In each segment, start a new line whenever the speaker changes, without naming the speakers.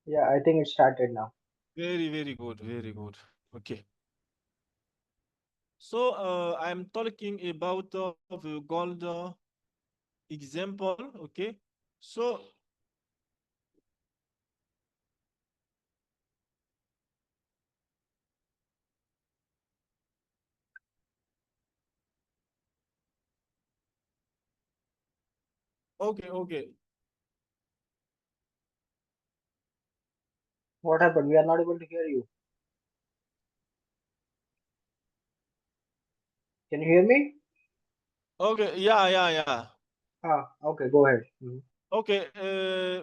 Yeah, I think it started now.
Very, very good, very good. Okay. So I'm talking about the gold example. Okay. So okay, okay,
What happened? We are not able to hear you. Can you hear me?
okay. Yeah, yeah, yeah.
Ah, okay, go ahead. Mhm.
Okay.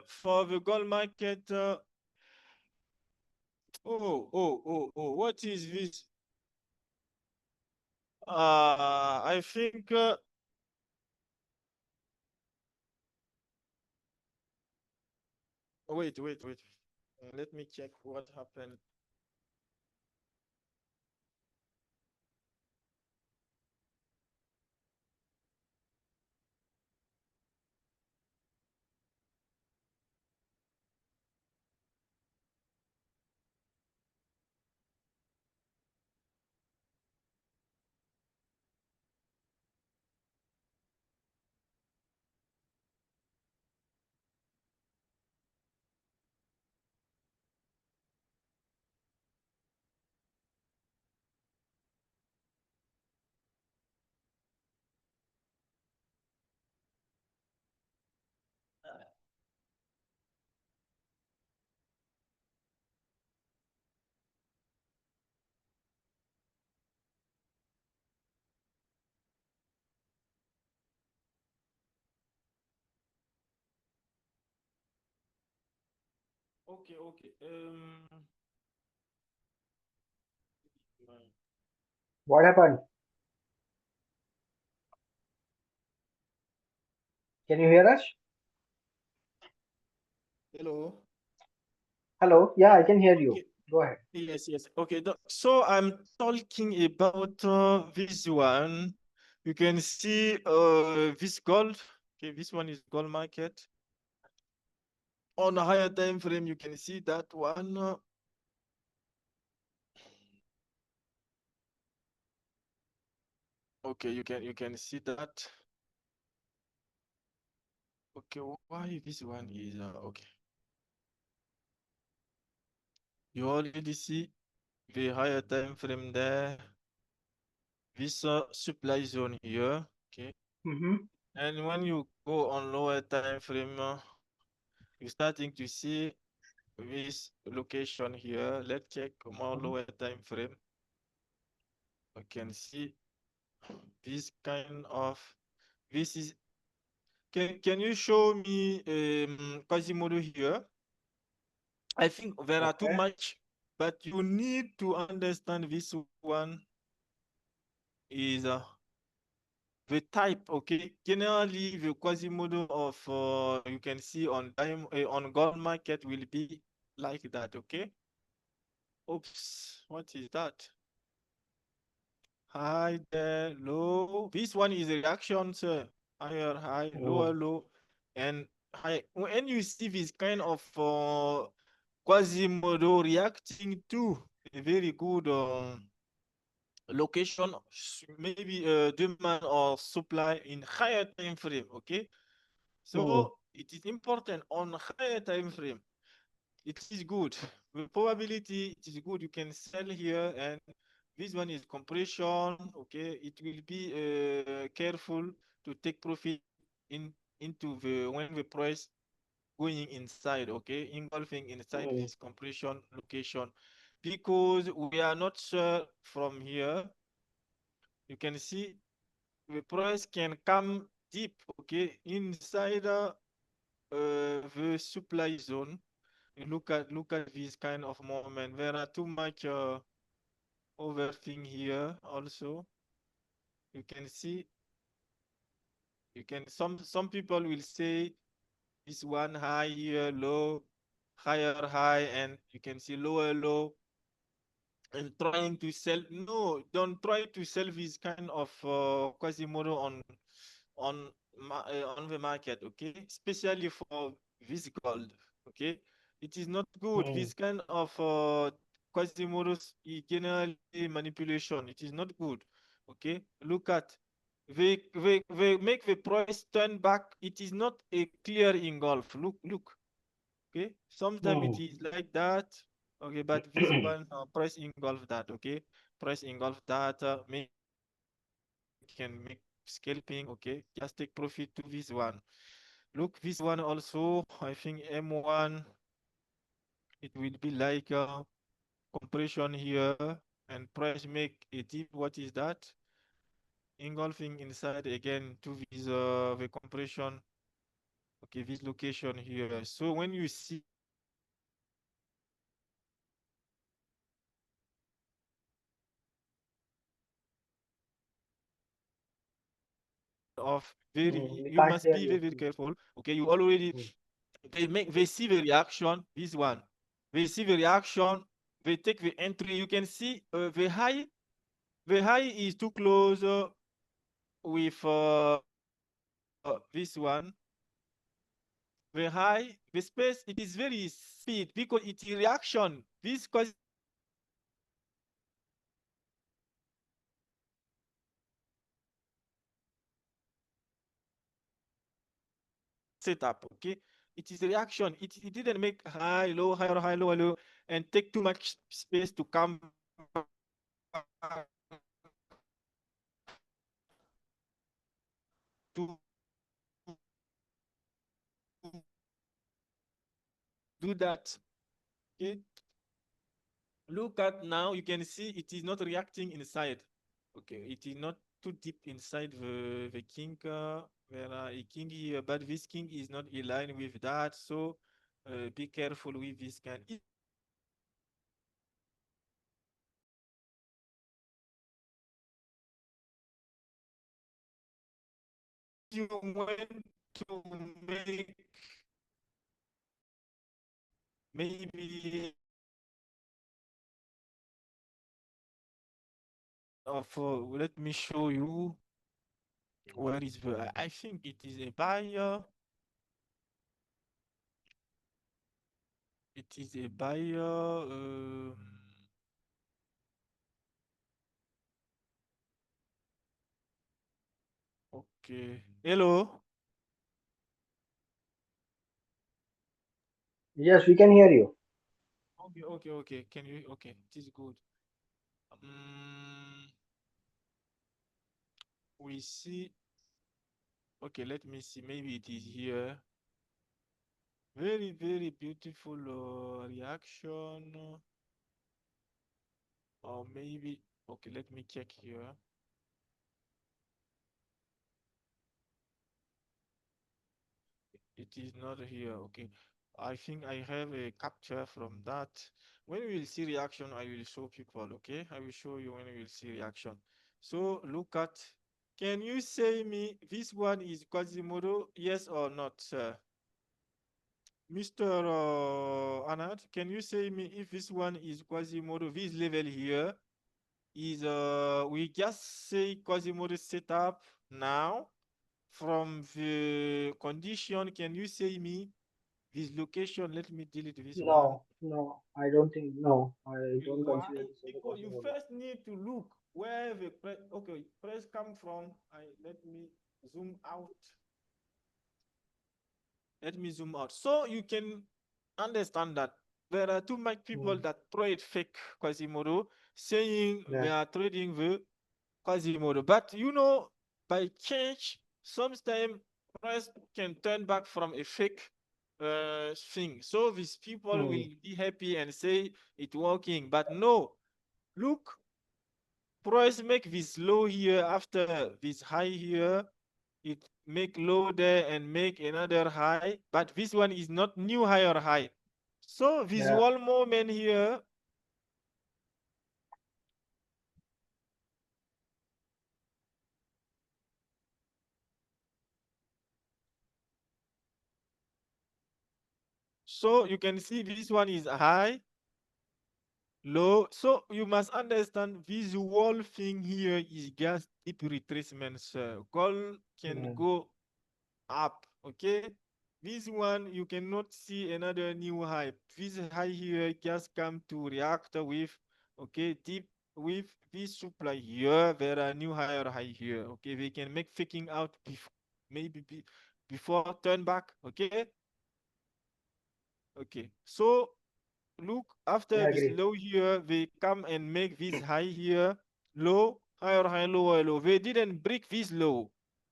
For the gold market. Oh. What is this? I think. Wait. Let me check what happened. Okay.
What happened? Can you hear us?
Hello.
Hello? Yeah, I can hear you.
Okay.
Go ahead.
Yes. Okay. So I'm talking about this one. You can see this gold. Okay, this one is gold market. On a higher time frame, you can see that one. Okay, you can see that. Okay, why this one is okay. You already see the higher time frame there. This supply zone here. Okay,
Mm-hmm.
and when you go on lower time frame, you're starting to see this location here. Let's check more
Mm-hmm.
lower time frame. You can see this kind of this is can you show me Quasimodo here? I think there are too
Okay.
much, but you need to understand this one is the type, okay? Generally, the Quasimodo of you can see on on gold market will be like that, okay? Oops, what is that? High there, low. This one is a reaction, sir. Higher, high, lower,
Oh.
low, and high. When you see this kind of Quasimodo reacting to a very good location, maybe demand or supply in higher time frame, okay?
Oh.
So it is important on higher time frame. It is good. The probability it is good. You can sell here, and this one is compression. Okay, it will be careful to take profit in into the when the price going inside. Okay, engulfing inside
Oh.
this compression location, because we are not sure from here. You can see the price can come deep. Okay, inside the supply zone. Look at this kind of moment. There are too much overthink here also. You can see you can some people will say this one high here, low, higher high, and you can see lower low and trying to sell. No, don't try to sell this kind of Quasimodo on on the market, okay? Especially for this gold, okay? It is not good.
Hmm.
This kind of Quasimodo's generally manipulation. It is not good. Okay, look at they make the price turn back. It is not a clear engulf. Look. Okay, sometimes
Hmm.
it is like that. Okay, but this one price engulf that. Okay, price engulf that. Make can make scalping. Okay, just take profit to this one. Look, this one also. I think M1. It will be like compression here and price make a dip. What is that? Engulfing inside again to this the compression. Okay, this location here. So when you see of
Hmm.
very,
We
you
can't
must
hear
be
you.
very, very careful. Okay, you already
Hmm.
they see the reaction. This one, they see the reaction. They take the entry. You can see the high. The high is too close with this one. The high, the space, it is very speed because it's reaction. This cause setup. Okay, it is reaction. It didn't make high, low, high, low, and take too much space to come back to do that. Okay, look at now. You can see it is not reacting inside. Okay, it is not too deep inside the king. There are a king here, but this king is not aligned with that. So be careful with this kind. If you want to make maybe let me show you where is the. I think it is a buyer. It is a buyer. Okay. Hello.
Yes, we can hear you.
Okay. Can you? Okay, it is good. Um, we see. Okay, let me see. Maybe it is here. Very, very beautiful reaction. Or maybe. Okay, let me check here. It is not here. Okay. I think I have a capture from that. When we will see reaction, I will show people. Okay. I will show you when we will see reaction. So look at. Can you say me this one is Quasimodo? Yes or not, sir? Mr. Anand, can you say me if this one is Quasimodo? This level here is we just say Quasimodo setup now from the condition. Can you say me this location? Let me delete this one.
No, no, I don't think. No, I don't
Why?
consider this as a
Because you
Quasimodo.
first need to look where the press. Okay, press come from. I let me zoom out. Let me zoom out so you can understand that there are too much people
Hmm.
that trade fake Quasimodo, saying they
Yeah.
are trading the Quasimodo. But you know, by change, sometimes price can turn back from a fake thing. So these people
Hmm.
will be happy and say it's working. But no, look, price make this low here after this high here. It make low there and make another high, but this one is not new high or high. So
Yeah.
visual moment here. So you can see this one is high, low. So you must understand visual thing here is just deep retracements. Gold can
Hmm.
go up, okay? this one you cannot see another new high. This high here just come to react with, okay, deep with this supply here. There are new higher high here. Okay, we can make faking out maybe before turn back. Okay, okay. So look, after
I
this
agree.
low here, they come and make this high here, low, higher high, lower low. They didn't break this low.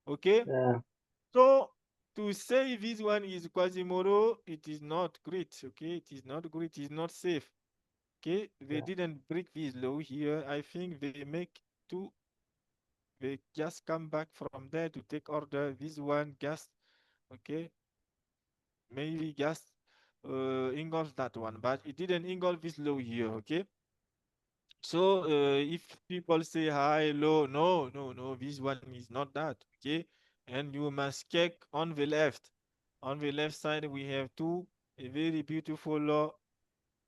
Okay,
Yeah,
so to say this one is Quasimodo, it is not great. Okay, it is not great. It is not safe. Okay, they
yeah.
didn't break this low here. I think they make two. They just come back from there to take order. This one just okay, maybe just engulf that one, but it didn't engulf this low here. Okay, so if people say high, low, no, no, no, this one is not that. Okay, and you must check on the left. On the left side, we have a very beautiful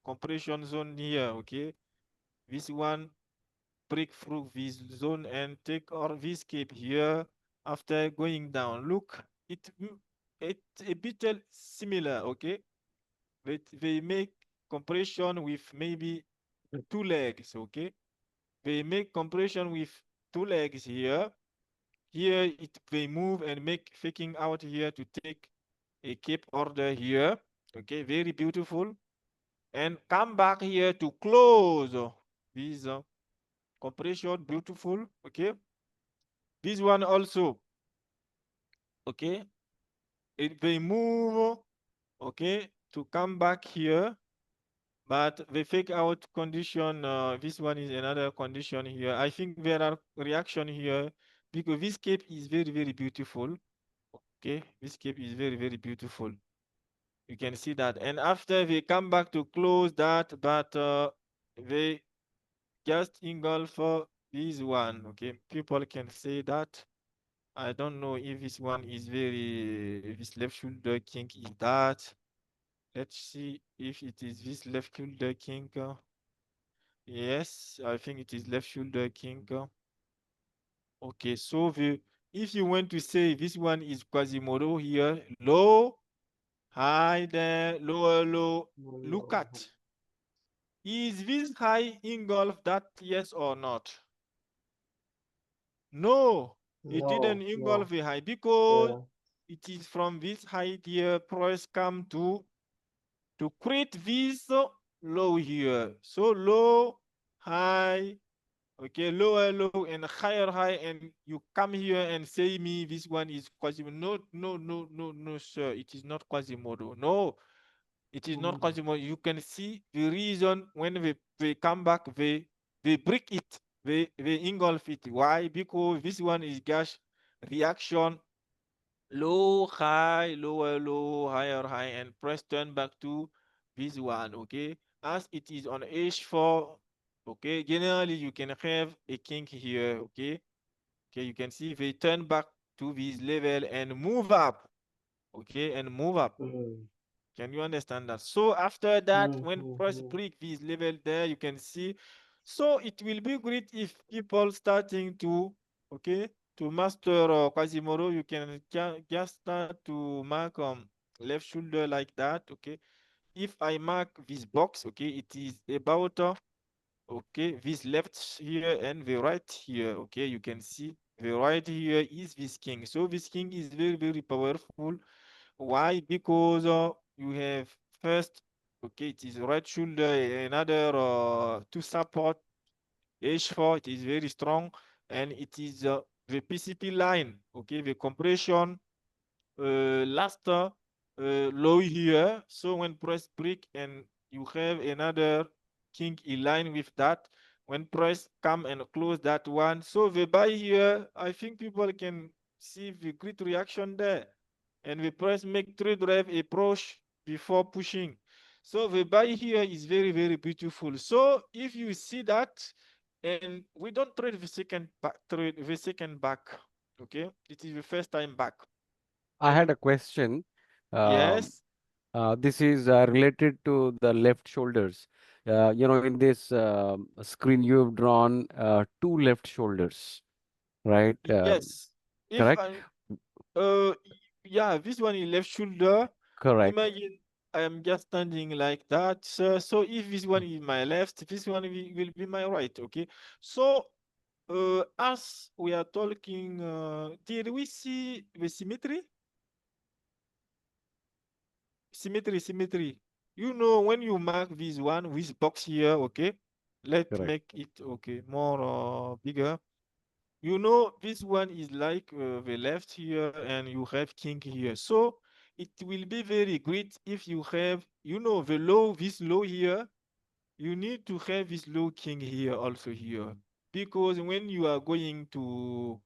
compression zone here. Okay, this one break through this zone and take or this cape here after going down. Look, it's a bit similar. Okay, but they make compression with maybe two legs. Okay, they make compression with two legs here. Here they move and make faking out here to take a cape order here. Okay, very beautiful. And come back here to close this compression, beautiful. Okay, this one also. Okay, they move. Okay, to come back here. But the fake out condition, this one is another condition here. I think there are reaction here because this cape is very, very beautiful. Okay, this cape is very, very beautiful. You can see that. And after they come back to close that, but they just engulf this one. Okay, people can say that. I don't know if this one is very, if this left shoulder kink is that. Let's see if it is this left shoulder kink. Yes, I think it is left shoulder kink. Okay, so if you want to say this one is Quasimodo here, low, high there, lower, low, look at. Is this high engulf that, yes or not? No, it didn't
No,
engulf
no.
the high because
Yeah.
it is from this high here, price come to create this low here. So low, high, okay, lower low and higher high, and you come here and say me this one is Quasimodo. No, no, no, no, no, sir. It is not Quasimodo. No, it is not
Mm,
Quasimodo. You can see the reason when they come back, they break it, they engulf it. Why? Because this one is gas reaction, low, high, lower, low, higher, high, and press turn back to this one. Okay, as it is on H4. Okay, generally you can have a kink here. Okay, okay, you can see they turn back to this level and move up. Okay, and move up.
mm,
Can you understand that? So after that, when press
mm.
break this level there, you can see. So it will be great if people starting to, okay, to master Quasimodo, you can just start to mark left shoulder like that. Okay, if I mark this box, okay, it is about okay, this left here and the right here. Okay, you can see the right here is this king. So this king is very, very powerful. Why? Because you have first, okay, it is right shoulder, another to support H4, it is very strong, and it is the PCP line, okay, the compression last low here. So when press break and you have another king in line with that, when press come and close that one. So the buy here, I think people can see the great reaction there. And the press make trade drive approach before pushing. So the buy here is very, very beautiful. So if you see that, and we don't trade the second back, trade the second back. Okay, it is the first time back.
I
And
had a question. Um,
yes,
this is related to the left shoulders. In this screen, you have drawn two left shoulders, right?
yes. If
Correct?
I uh yeah, this one is left shoulder.
Correct.
Imagine I am just standing like that, sir. So if this one is my left, this one will be my right. Okay. So as we are talking, did we see the symmetry? Symmetry. You know, when you mark this one, this box here, okay, let's
Correct.
make it okay more bigger. You know, this one is like the left here, and you have king here. So it will be very great if you have, you know, the low, this low here. You need to have this low king here also here, because when you are going to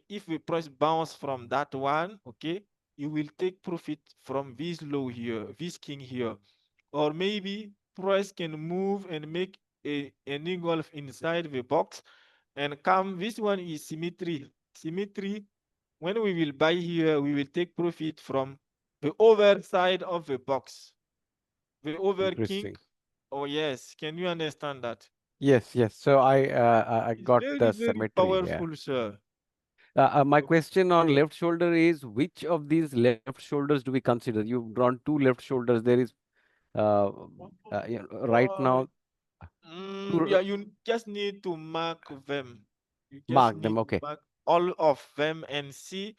if we press bounce from that one, okay, you will take profit from this low here, this king here. Or maybe price can move and make an engulf inside the box and come. This one is symmetry. Symmetry. When we will buy here, we will take profit from the over side of the box. The over king.
Interesting.
Oh yes. Can you understand that?
Yes, yes. So I
It's
got
very,
the
very
symmetry. Yeah.
powerful, sir.
My
Okay.
question on left shoulder is which of these left shoulders do we consider? You've drawn two left shoulders. There is uh, right
Uh,
now two
yeah, you just need to mark them. You just
mark them.
need to
Okay.
mark all of them and see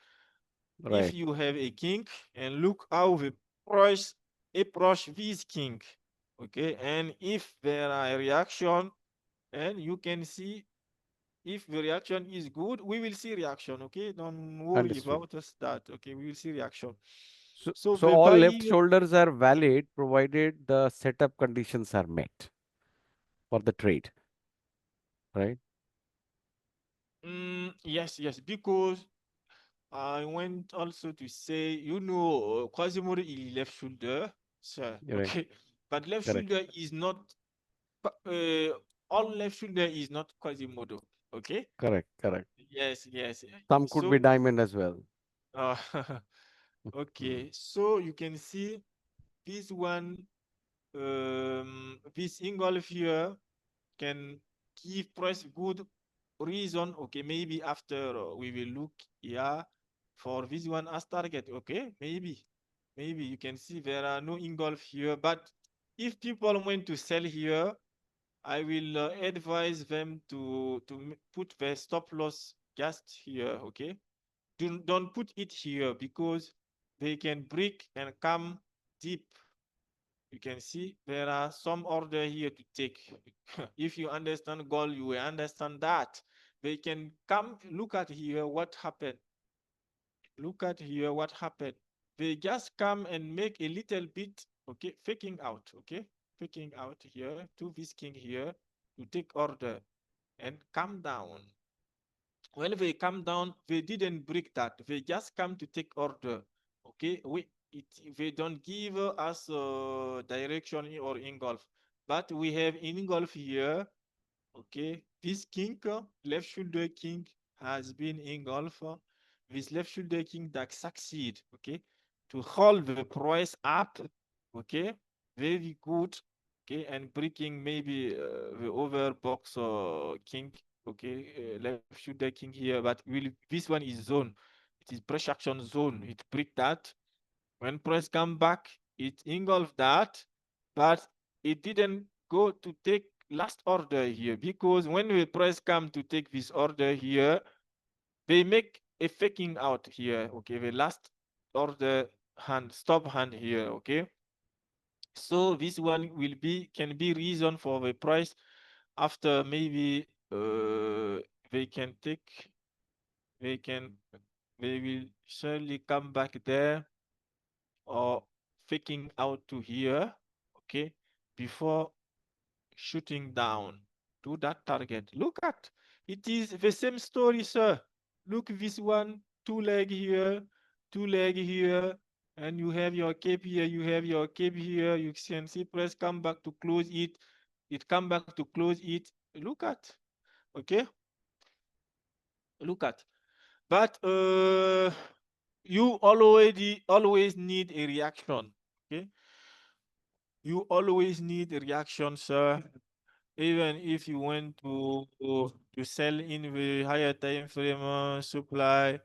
if
Right.
you have a king, and look how the price approach this king. Okay, and if there are a reaction, and you can see if the reaction is good, we will see reaction. Okay, don't worry
Understood.
about us that. Okay, we will see reaction.
So,
So
so
the
all left
buying.
shoulders are valid provided the setup conditions are met for the trade, right?
Yes, because I want also to say, you know, Quasimodo is left shoulder, sir.
Right.
Okay, but left
Correct.
shoulder is not, uh, all left shoulder is not Quasimodo. Okay.
Correct. Correct.
Yes.
Some could be
So,
diamond as well.
uh,
Mm.
okay. So you can see this one, this engulf here can give price good reason. Okay, maybe after we will look here for this one as target. Okay, maybe you can see there are no engulf here, but if people want to sell here, I will advise them to put the stop loss just here. Okay, don't put it here because they can break and come deep. You can see there are some order here to take. If you understand gold, you will understand that. They can come, look at here what happened. Look at here what happened. They just come and make a little bit, okay, faking out, okay? Faking out here to this king here to take order and come down. When they come down, they didn't break that. They just come to take order. Okay, they don't give us direction or engulf, but we have engulf here. Okay, this king, left shoulder king, has been engulf. This left shoulder king that succeed. Okay, to hold the price up. Okay, very good. Okay, and breaking maybe the over box king. Okay, left shoulder king here, but will this one is zone. It is press action zone. It break that. When press come back, it engulf that, but it didn't go to take last order here, because when the press come to take this order here, they make a faking out here. Okay, the last order hand, stop hand here. Okay, so this one will be, can be reason for the price after maybe they can take, they can, they will surely come back there or faking out to here, okay, before shooting down to that target. Look at, it is the same story, sir. Look, this one, two leg here, two leg here, and you have your cape here, you have your cape here. You can see press come back to close it. It come back to close it. Look at, okay, look at. But you always need a reaction. Okay, you always need a reaction, sir. Even if you want to sell in the higher time frame supply,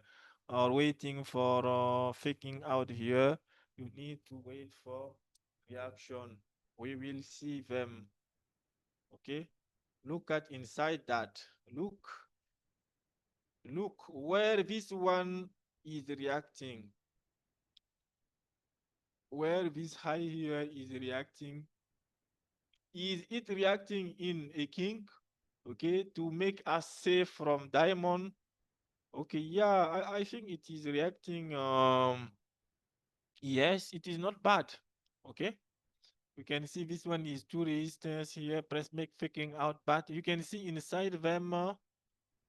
or waiting for faking out here, you need to wait for reaction. We will see them. Okay, look at inside that. Look where this one is reacting. Where this high here is reacting. Is it reacting in a king? Okay, to make us safe from diamond. Okay, yeah, I think it is reacting. Yes, it is not bad. Okay, you can see this one is two resistance here. Press make faking out, but you can see inside them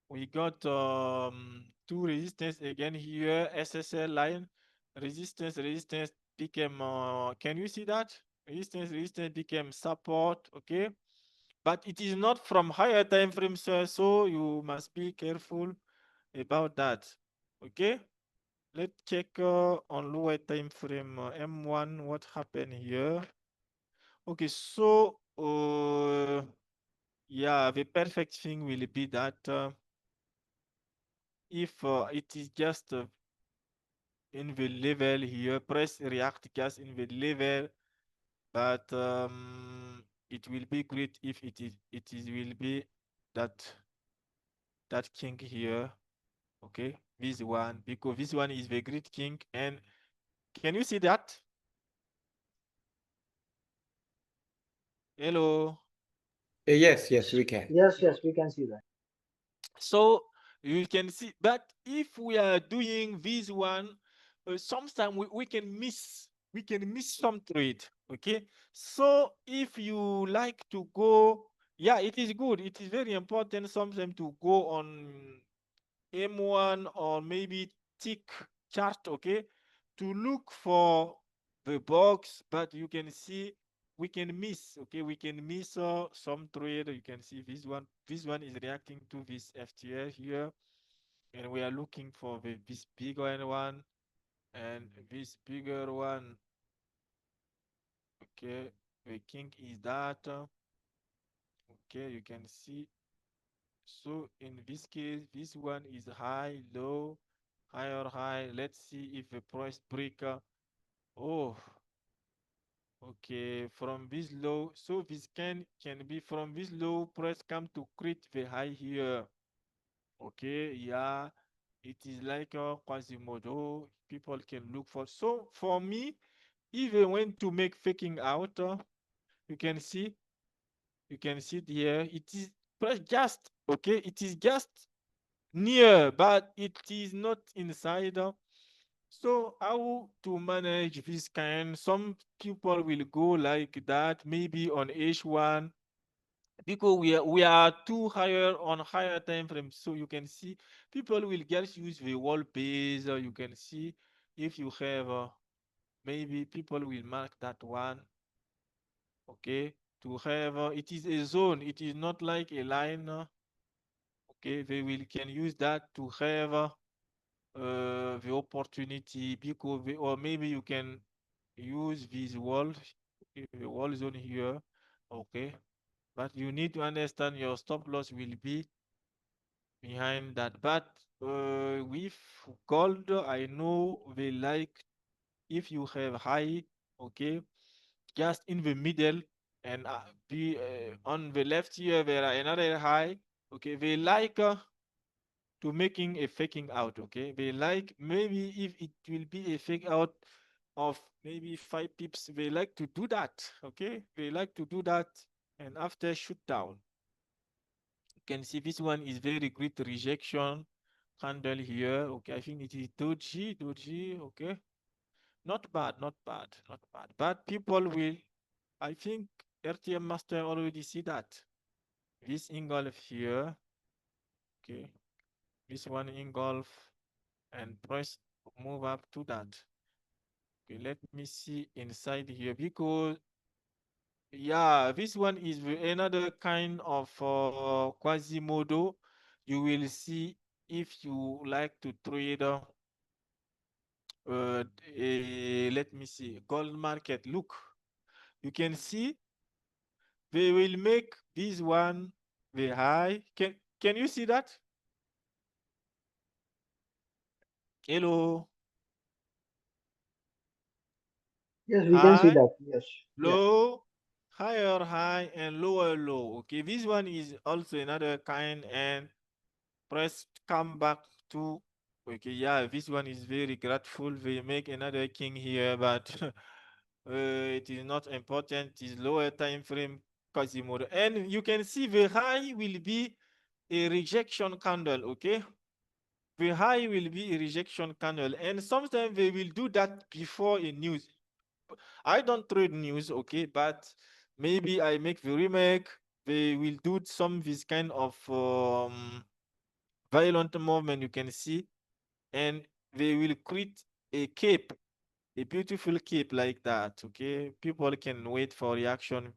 we got two resistance again here. SSL line resistance became. Can you see that resistance became support? Okay, but it is not from higher time frames, so you must be careful about that. Okay, let's check on lower time frame M1 what happened here. Okay, so yeah, the perfect thing will be that if it is just in the level here, press react just in the level, but it will be great if it is will be that king here. Okay, this one, because this one is the great king. And can you see that? Hello.
Yes, we can.
Yes, we can see that.
So you can see, but if we are doing this one, sometimes we can miss some trade. Okay, so if you like to go, yeah, it is good, it is very important sometimes to go on M1 or maybe tick chart, okay, to look for the box. But you can see we can miss, okay, we can miss some trade. You can see this one is reacting to this FTL here, and we are looking for this bigger one and this bigger one. Okay, the king is that. Okay, you can see. So in this case, this one is high, low, high or high. Let's see if the price breaker. Oh, okay. From this low, so this can be from this low price come to create the high here. Okay, yeah, it is like a Quasimodo. People can look for. So for me, even when to make faking out, you can see, you can see it here. It is price just okay. It is just near, but it is not inside. So how to manage this kind? Some people will go like that, maybe on H1, because we are too higher on higher time frames. So you can see people will just use the wall base. You can see if you have maybe people will mark that one. Okay, to have it is a zone. It is not like a line. Okay, they will can use that to have the opportunity, because or maybe you can use this wall, the wall zone here. Okay, but you need to understand your stop loss will be behind that. But with gold, I know they like, if you have high, okay, just in the middle, and be on the left here there are another high. Okay, they like to making a faking out. Okay, they like, maybe if it will be a fake out of maybe 5 pips, they like to do that. Okay, they like to do that, and after shoot down, you can see this one is very great rejection candle here. Okay, I think it is doji. Okay, not bad, not bad, not bad, but people will, I think RTM master already see that this engulf here. Okay, this one engulf and press move up to that. Okay, let me see inside here, because yeah, this one is another kind of Quasimodo. You will see if you like to trade. Let me see, gold market. Look, you can see they will make this one the high. Can you see that? Hello.
Yes, we can see
High,
that. Yes. Yeah.
low, higher high, and lower low. Okay, this one is also another kind, and press come back to. Okay, yeah, this one is very grateful. They make another king here, but it is not important. It is lower time frame Quasimodo, and you can see the high will be a rejection candle. Okay, the high will be a rejection candle, and sometimes they will do that before a news. I don't trade news, okay, but maybe I make the remake. They will do some this kind of violent movement, you can see, and they will create a cape, a beautiful cape like that. Okay, people can wait for reaction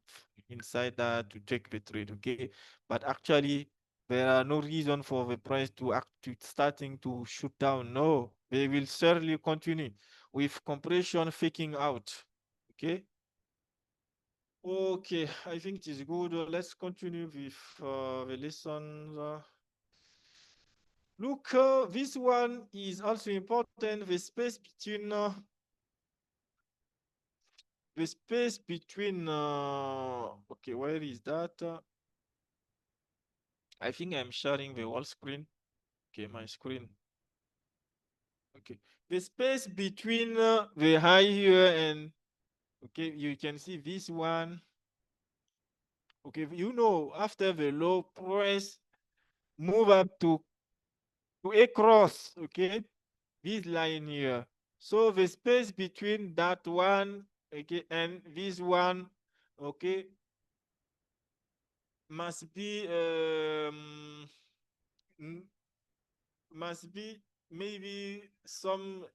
inside that to take the trade. Okay, but actually there are no reason for the price to act to starting to shoot down. No, they will certainly continue with compression faking out. Okay. Okay, I think it is good. Let's continue with the lessons. Look, this one is also important. The space between. Okay, where is that? I think I'm sharing the whole screen. Okay, my screen. Okay, the space between the high here and. Okay, you can see this one. Okay, you know, after the low price, move up to a cross. Okay, this line here. So the space between that one, okay, and this one, okay, must be must be maybe some,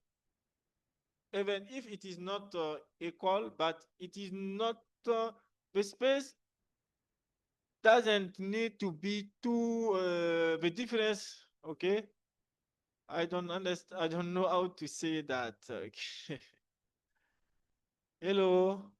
even if it is not equal, but it is not the space doesn't need to be too the difference. Okay, I don't understand. I don't know how to say that. Okay. Hello.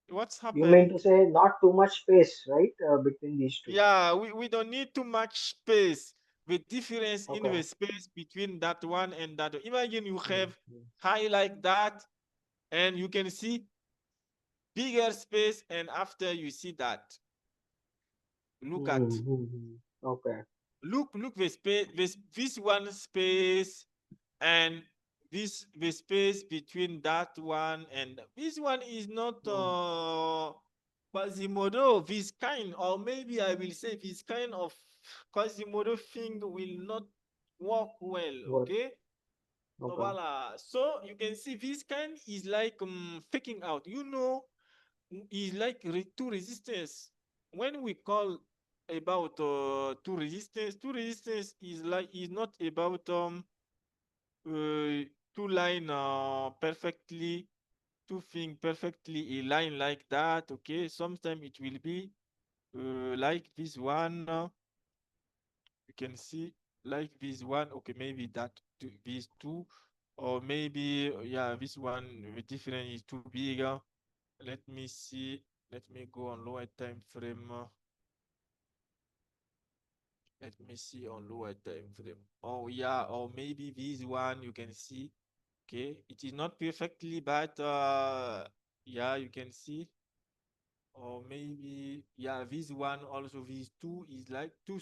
What's
You mean
happened?
to say not too much space, right, between these two?
Yeah, we don't need too much space. The difference in
Okay.
the space between that one and that one. Imagine you have
Mm-hmm.
high like that, and you can see bigger space, and after you see that, look at,
Mm-hmm. Okay.
look the space, this one space, and this the space between that one and this one is not
Mm.
Quasimodo, this kind, or maybe I will say this kind of Quasimodo thing will not work well.
What?
Okay, so
Okay.
voila, so you can see this kind is like faking out, you know, is like two resistance. When we call about two resistance is like is not about two line perfectly, two thing perfectly align like that. Okay, sometimes it will be like this one. You can see like this one. Okay, maybe that these two, or maybe yeah, this one the difference is too bigger. Let me see. Let me go on lower time frame. Let me see on lower time frame. Oh yeah, or maybe this one you can see. Okay, it is not perfectly, but yeah, you can see. Or maybe yeah, this one also, these two is like to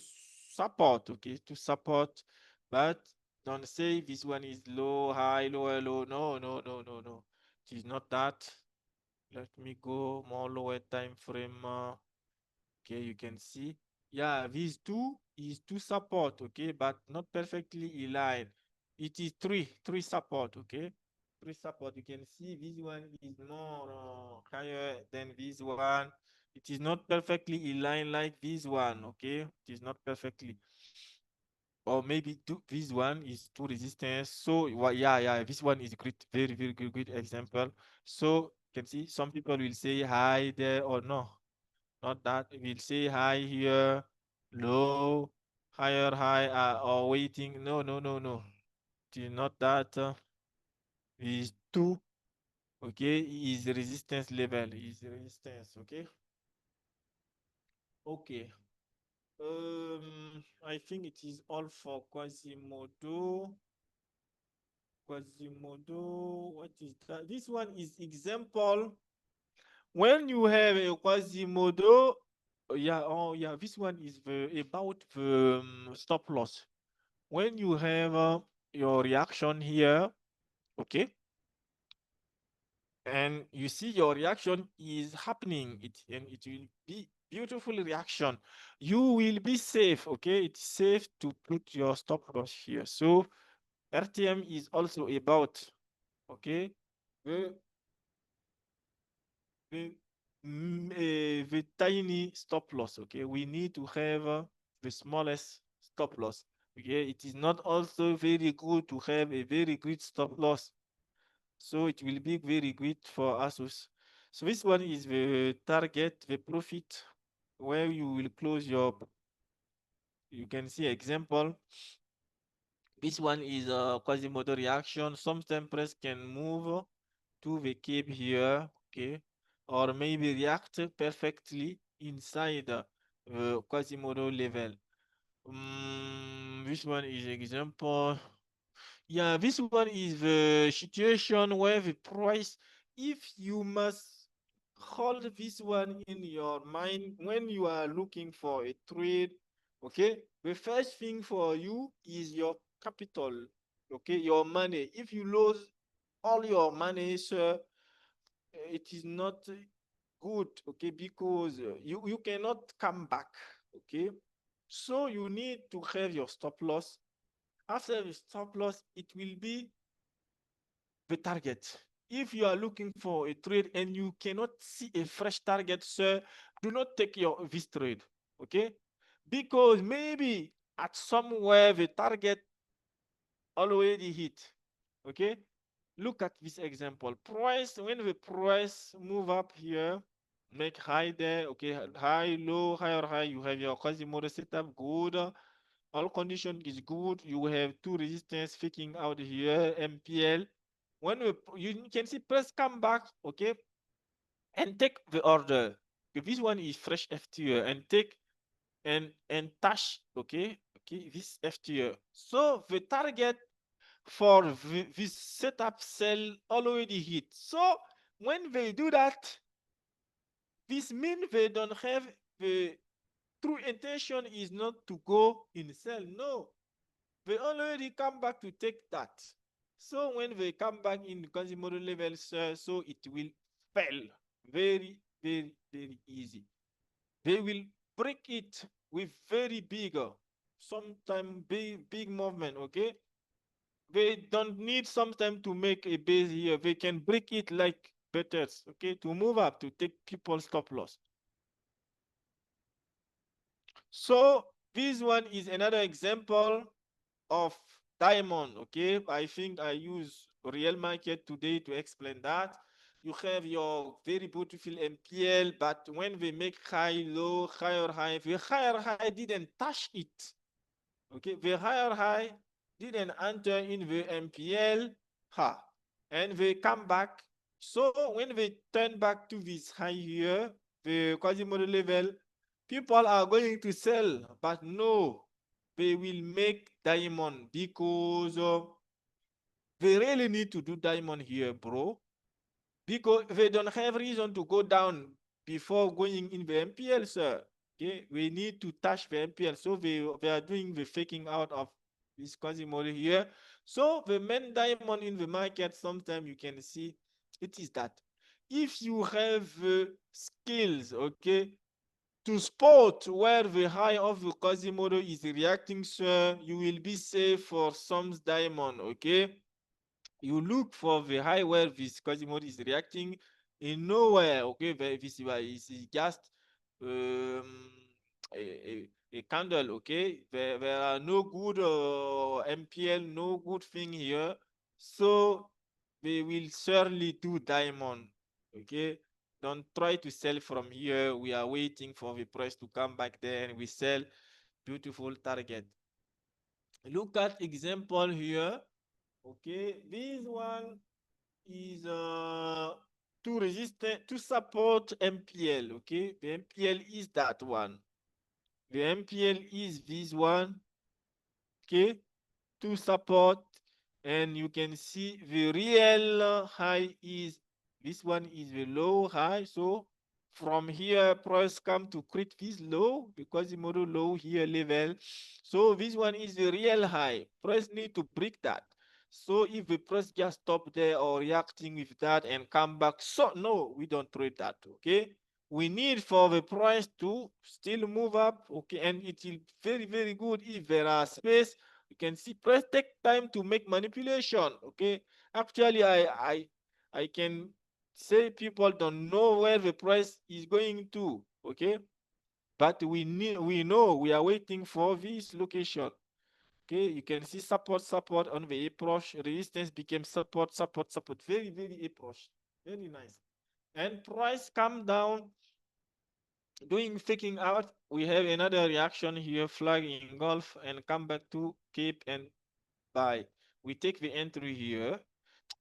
support. Okay, to support, but don't say this one is low, high, lower, low. No, no, no, no, no. It is not that. Let me go more lower time frame. Okay, you can see. Yeah, these two is two support, okay, but not perfectly aligned. It is three support, okay? Three support. You can see this one is more higher than this one. It is not perfectly aligned like this one, okay? It is not perfectly. Or maybe this one is two resistance. So yeah, yeah, this one is great, very, very good example. So you can see some people will say hi there or no. Not that. We'll say high here, low, higher, high, or waiting. No, no, no, no. It is not that. Is two. Okay, is resistance level. Is resistance. Okay. Okay. I think it is all for Quasimodo. Quasimodo, what is that? This one is example. When you have a Quasimodo, yeah, this one is about the stop loss. When you have your reaction here, okay, and you see your reaction is happening, and it will be beautiful reaction. You will be safe, okay? It's safe to put your stop loss here. So RTM is also about, okay, the the tiny stop loss. Okay, we need to have the smallest stop loss. Okay, it is not also very good to have a very great stop loss. So it will be very good for ASUS. So this one is the target, the profit, where you will close your, you can see example. This one is a Quasimodo reaction. Sometimes press can move to the cape here, okay, or maybe react perfectly inside the Quasimodo level. This one is example. Yeah, this one is the situation where the price, if you must hold this one in your mind when you are looking for a trade, okay? The first thing for you is your capital, okay? Your money. If you lose all your money, sir, it is not good, okay? Because you cannot come back, okay? So you need to have your stop loss. After the stop loss, it will be the target. If you are looking for a trade and you cannot see a fresh target, sir, do not take this trade, okay? Because maybe at somewhere the target already hit, okay? Look at this example. Price, when the price move up here, make high there, okay, high, low, high or high, you have your Quasimodo setup, good. All condition is good. You have two resistance faking out here, MPL. When you can see press come back, okay, and take the order. This one is fresh FTR and take and touch, okay, this FTR. So the target for this setup cell already hit. So when they do that, this means they don't have the true intention is not to go in sell. No, they already come back to take that. So when they come back in Quasimodo levels, so it will fail very, very, very easy. They will break it with very big, sometimes big movement, okay? They don't need sometime to make a base here. They can break it like better, okay? To move up, to take people stop loss. So this one is another example of diamond, okay? I think I use real market today to explain that. You have your very beautiful MPL, but when they make high, low, higher high, the higher high didn't touch it. Okay, the higher high didn't enter in the MPL, and they come back. So when they turn back to this high here, the Quasimodo level, people are going to sell, but no, they will make diamond because they really need to do diamond here, bro. Because they don't have reason to go down before going in the MPL, sir. Okay, we need to touch the MPL. So they are doing the faking out of this Quasimodo here. So the main diamond in the market, sometimes you can see it is that. If you have skills, okay, to spot where the high of the Quasimodo is reacting, sir, you will be safe for some diamond, okay? You look for the high where this Quasimodo is reacting in nowhere, okay? This is just a candle, okay? There are no good MPL, no good thing here. So they will surely do diamond, okay? Don't try to sell from here. We are waiting for the price to come back there and we sell beautiful target. Look at example here. Okay, this one is to resist to support MPL. Okay, the MPL is that one. The MPL is this one, okay, to support, and you can see the real high is this one is the low high. So from here price come to create this low because the model low here level. So this one is the real high. Price need to break that. So if the price just stop there or reacting with that and come back, so no, we don't trade that. Okay, we need for the price to still move up. Okay, and it will very good if there are space. You can see price take time to make manipulation. Okay, actually I can say people don't know where the price is going to. Okay, but we know we are waiting for this location. Okay, you can see support on the approach, resistance became support. Very approach, very nice. And price come down, doing faking out. We have another reaction here, flag engulf and come back to cape and buy. We take the entry here.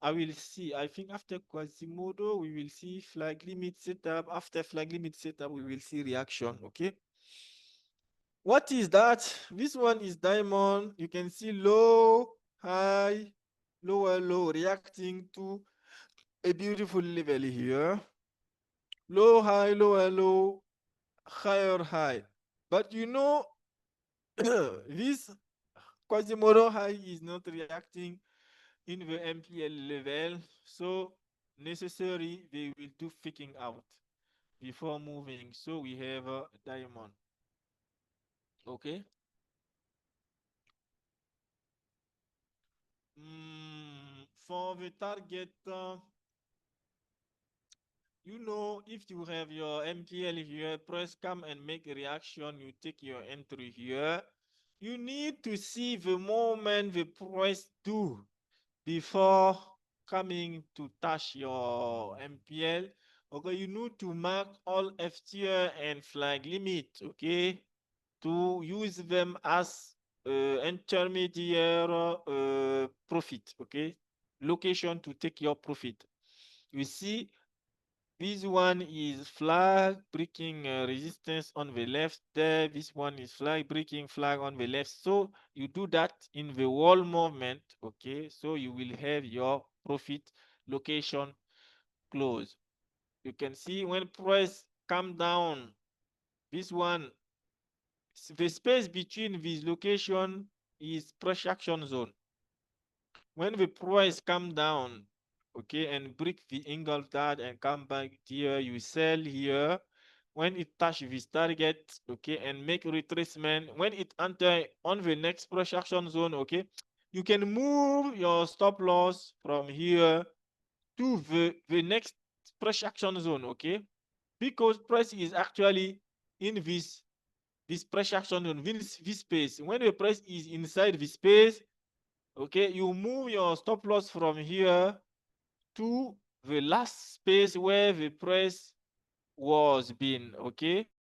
I will see. I think after Quasimodo, we will see flag limit setup. After flag limit setup, we will see reaction. Okay. What is that? This one is diamond. You can see low, high, lower, low, reacting to a beautiful level here. Low, high, lower, low, higher, high. But you know, this Quasimodo high is not reacting in the MPL level, so necessary they will do faking out before moving. So we have a diamond. Okay. For the target, you know, if you have your MPL here, press come and make a reaction. You take your entry here. You need to see the moment the price do before coming to touch your MPL. Okay, you need to mark all FTR and flag limit, okay, to use them as intermediate profit, okay, location to take your profit. You see, this one is flag breaking resistance on the left there. This one is flag breaking flag on the left. So you do that in the wall movement, okay? So you will have your profit location close. You can see when price come down, this one, the space between this location is pressure action zone. When the price come down, okay, and break the engulf that and come back here, you sell here. When it touch this target, okay, and make retracement, when it enter on the next pressure action zone, okay, you can move your stop loss from here to the next pressure action zone, okay, because price is actually in this pressure action zone, this space. When the price is inside the space, okay, you move your stop loss from here to the last space where the price was been, okay?